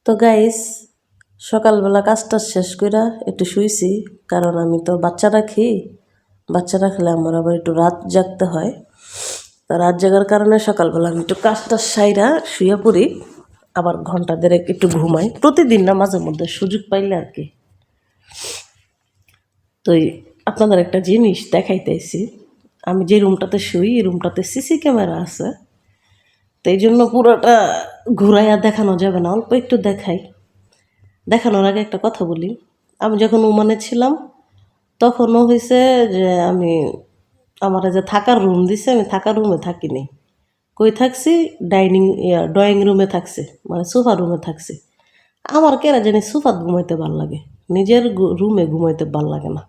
তো গাইস, সকালবেলা কাজটা শেষ কইরা একটু শুইছি। কারণ আমি তো বাচ্চা রাখি, বাচ্চা রাখলে আমার আবার একটু রাত জাগতে হয়। তো রাত জাগার কারণে সকালবেলা আমি একটু কাজটা সাইরা শুয়ে পড়ি, আবার ঘন্টা দেড়েক একটু ঘুমাই। প্রতিদিন না, মাঝে মধ্যে সুযোগ পাইলে আর কি। তো আপনাদের একটা জিনিস দেখাইতেছি। আমি যে রুমটাতে শুই, এই রুমটাতে সিসি ক্যামেরা আছে। তো এই জন্য পুরোটা ঘুরাইয়া দেখানো যাবে না, অল্প একটু দেখাই। দেখানোর আগে একটা কথা বলি, আমি যখন ওমানে ছিলাম তখনও হয়েছে যে আমার যে থাকার রুম দিছে, আমি থাকার রুমে থাকিনি। কই থাকছি? ড্রয়িং রুমে থাকছি, মানে সোফা রুমে থাকছি। আমার কেরা জানি সোফাত ঘুমাইতে ভাল লাগে, নিজের রুমে ঘুমাইতে ভাল লাগে না।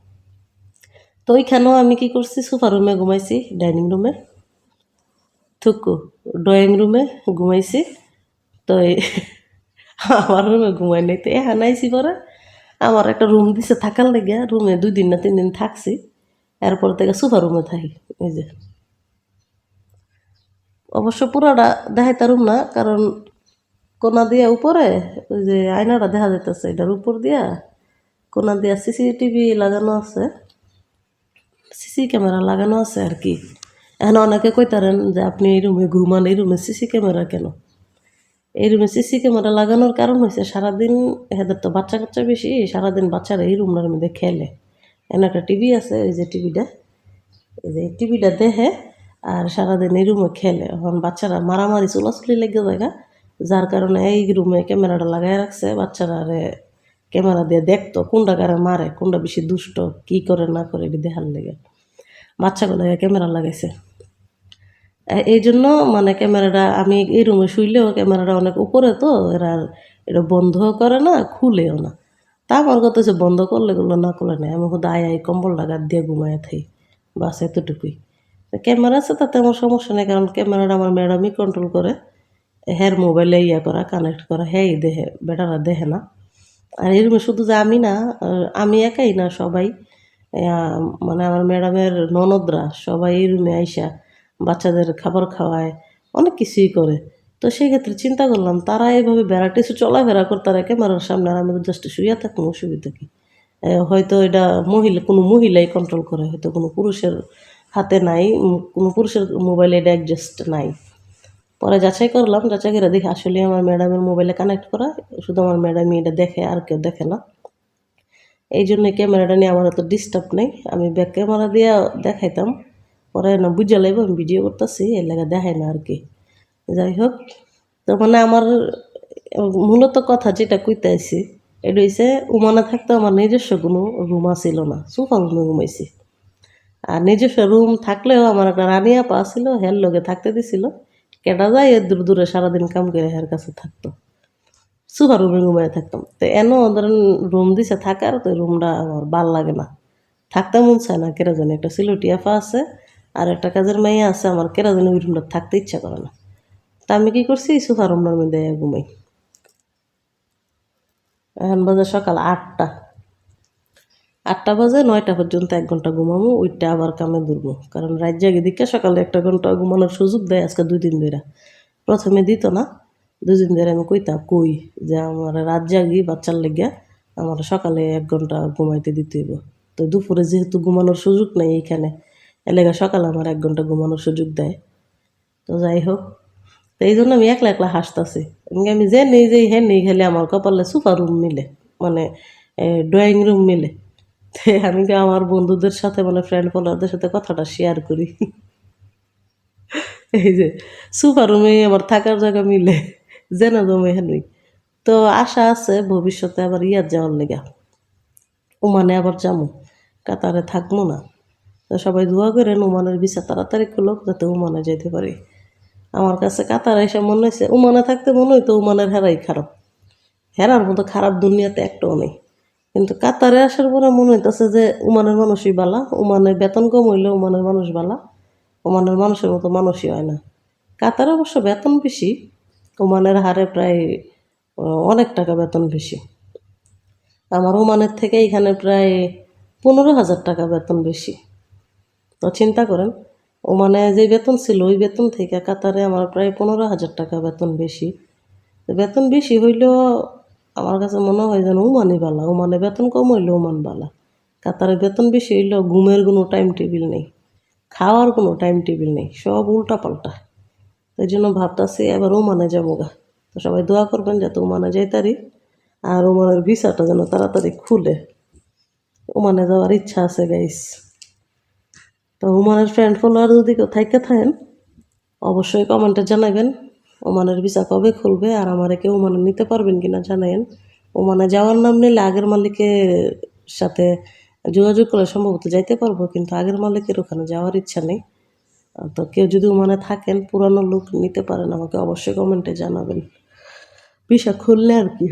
তো ওইখানেও আমি কি করছি, সোফা রুমে ঘুমাইছি, ডাইনিং রুমে থুকু ড্রয়িং রুমে ঘুমাইছি। তো আমার রুমে ঘুমাই নাই। তো এখানে আইসি পরে আমার একটা রুম দিছে থাকার লেগে, রুমে 2 দিন না 3 দিন থাকছি। এরপর থেকে সোফা রুমে থাকি। এই যে অবশ্য পুরাটা দেখাইতে রুম না, কারণ কোনা দিয়া উপরে ওই যে আয়নাটা দেখা যাইতেছে, এটার উপর দিয়া কোনা দিয়া সিসিটিভি লাগানো আছে, সিসি ক্যামেরা লাগানো আছে আর কি। এখন অনেকে কইতারেন যে আপনি এই রুমে ঘুমান, এই রুমে সিসি ক্যামেরা কেন? এই রুমে সিসি ক্যামেরা লাগানোর কারণ হয়েছে, সারাদিন এদের তো বাচ্চা কাচ্চা বেশি, সারাদিন বাচ্চারা এই রুমটার মধ্যে খেলে। এখানে একটা টিভি আছে, এই যে টিভিটা, এই যে টিভিটা দেখে আর সারাদিন এই রুমে খেলে। এখন বাচ্চারা মারামারি চুলাচুলি লেগে যায়, যার কারণে এই রুমে ক্যামেরাটা লাগাই রাখছে। বাচ্চারা আরে ক্যামেরা দিয়ে দেখতো কোনটা কারে মারে, কোনটা বেশি দুষ্ট, কি করে না করে এটি দেখার লেগে বাচ্চাগুলো ক্যামেরা লাগাইছে। এই জন্য মানে ক্যামেরাটা, আমি এই রুমে শুইলেও ক্যামেরাটা অনেক উপরে, তো এরা এটা বন্ধ করে না, খুলেও না। তা আমার কথা হচ্ছে বন্ধ করলে গুলো না করলে নেই, আমি শুধু আই কম্বল লাগাত দিয়ে ঘুমায় থাই, বাস এতটুকুই। ক্যামেরা আছে তাতে আমার সমস্যা নেই, কারণ ক্যামেরাটা আমার ম্যাডামই কন্ট্রোল করে। হ্যার মোবাইলে করা, কানেক্ট করা, হ্যাঁ দেখে, বেটারা দেখে না। আর এই রুমে শুধু যে আমি না, আমি একাই না, সবাই মানে আমার ম্যাডামের ননদরা সবাই এই রুমে আইসা বাচ্চাদের খাবার খাওয়ায়, অনেক কিছুই করে। তো সেই ক্ষেত্রে চিন্তা করলাম, তারা এইভাবে ভ্যারাইটিস চলাফেরা করতে ক্যামেরার সামনে, আর আমি তো জাস্ট শুয়ে থাকবো, অসুবিধা কি? হয়তো এটা কোনো মহিলাই কন্ট্রোল করে, হয়তো কোনো পুরুষের হাতে নাই, কোনো পুরুষের মোবাইলে এটা অ্যাডজাস্ট নাই। পরে যাচাই করলাম, যাচাই করে দেখি আসলে আমার ম্যাডামের মোবাইলে কানেক্ট করা, শুধু আমার ম্যাডামই এটা দেখে, আর কেউ দেখে না। এই জন্য ক্যামেরাটা নিয়ে আমার এত ডিস্টার্ব নেই, আমি ব্যাক ক্যামেরা দিয়ে দেখাইতাম, পরে না বুঝা লাগবে আমি ভিডিও করতেছি, এর লাগে দেখাই না আর কি। যাই হোক, তো মানে আমার মূলত কথা যেটা কইতে আইছি, এটা হইছে ওমানে থাকতে আমার নিজস্ব কোনো রুম ছিল না, সোফা রুমে ঘুমাইছি। আর নিজস্ব রুম থাকলেও আমার একটা রানী আপা ছিল, হের লগে থাকতে দিছিল। কেটা যায় দূরে দূরে সারাদিন কাম করে হের কাছে থাকতো, সোফা রুমে ঘুমায় থাকতাম। তো এনও ধরেন রুম দিছে থাকার, তো রুমটা আমার ভাল লাগে না, থাকতে মন চায় না। কেরা জানি একটা সিলুটি আফা আছে আর একটা কাজের মাইয়া আছে, আমার কেরা জানি ওই রুমটা থাকতে ইচ্ছা করে না। তা আমি কি করছি, সোফা রুমটার মধ্যে ঘুমাই। এখন বাজে সকাল 8টা, 8টা বাজে 9টা পর্যন্ত 1 ঘন্টা ঘুমাবো, ওইটা আবার কামে ধরবো। কারণ রাত জাগি দিকে সকালে 1 ঘন্টা ঘুমানোর সুযোগ দেয় আজকে 2 দিন ধরে। প্রথমে দিত না, 2 দিন ধরে আমি কই যে আমার রাত জাগি বাচ্চার লেগে, আমার সকালে 1 ঘন্টা ঘুমাইতে দিতে হইব। তো দুপুরে যেহেতু ঘুমানোর সুযোগ নেই এইখানে, এলাকা সকালে আমার 1 ঘন্টা ঘুমানোর সুযোগ দেয়। তো যাই হোক, তো এই জন্য আমি একলা একলা হাসতাছি। আমি যে নেই যে হ্যাঁ নেই, খেলে আমার কপালে সোফা রুম মিলে, মানে ড্রয়িং রুম মিলে। তে আমি কি আমার বন্ধুদের সাথে, মানে ফ্রেন্ড ফলোয়ারদের সাথে কথাটা শেয়ার করি, এই যে সোফা রুমে আমার থাকার জায়গা মিলে, যেন জমে হেনই। তো আশা আছে ভবিষ্যতে আবার ইয়ার যাওয়ার লেগা, ওমানে আবার যাবো, কাতারে থাকবো না। তো সবাই দোয়া করেন ওমানের ভিসা তাড়াতাড়ি খুলুক, যাতে ওমানে যেতে পারি। আমার কাছে কাতার এসে মনে হয়েছে, ওমানে থাকতে মনে হইতো ওমানের হেরাই খারাপ, হেরার মতো খারাপ দুনিয়াতে একটাও নেই। কিন্তু কাতারে আসার পরে মনে হইতেছে যে ওমানের মানুষই বালা, ওমানের বেতন কম হইলে ওমানের মানুষ বালা, ওমানের মানুষের মতো মানুষই হয় না। কাতারে অবশ্য বেতন বেশি, ওমানের হারে প্রায় অনেক টাকা বেতন বেশি। আমার ওমানের থেকে এখানে প্রায় 15,000 টাকা বেতন বেশি। তো চিন্তা করেন, ওমানে যে বেতন ছিল ওই বেতন থেকে কাতারে আমার প্রায় 15,000 টাকা বেতন বেশি। তো বেতন বেশি হইলেও আমার কাছে মনে হয় যেন ওমানই বালা, ওমানে বেতন কম হইলে ওমান বালা। কাতারে বেতন বেশি হইলেও ঘুমের কোনো টাইম টেবিল নেই, খাওয়ার কোনো টাইম টেবিল নেই, সব উল্টা পাল্টা। এই জন্য ভাবতেছি এবার ওমানে যাবো গা। তো সবাই দোয়া করবেন যাতে ওমানে যাইতারি, আর ওমানের ভিসাটা যেন তাড়াতাড়ি খুলে। ওমানে যাওয়ার ইচ্ছা আছে গাইস। তো ওমানের ফ্রেন্ড ফলোয়ার যদি কেউ থাইকে থাকেন অবশ্যই কমেন্টে জানাবেন ওমানের ভিসা কবে খুলবে, আর আমারে কেউ ওমানে নিতে পারবেন কিনা জানাবেন। ওমানে যাওয়ার নাম নিলে আগের মালিকের সাথে যোগাযোগ করলে সম্ভবত যাইতে পারবো, কিন্তু আগের মালিকের ওখানে যাওয়ার ইচ্ছা নেই। তো কেউ যদি ওমানে থাকেন পুরানো লোক নিতে পারেন, আমাকে অবশ্যই কমেন্টে জানাবেন ভিসা খুললে আর কি।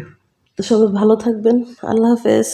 তো সবাই ভালো থাকবেন, আল্লাহ হাফেজ।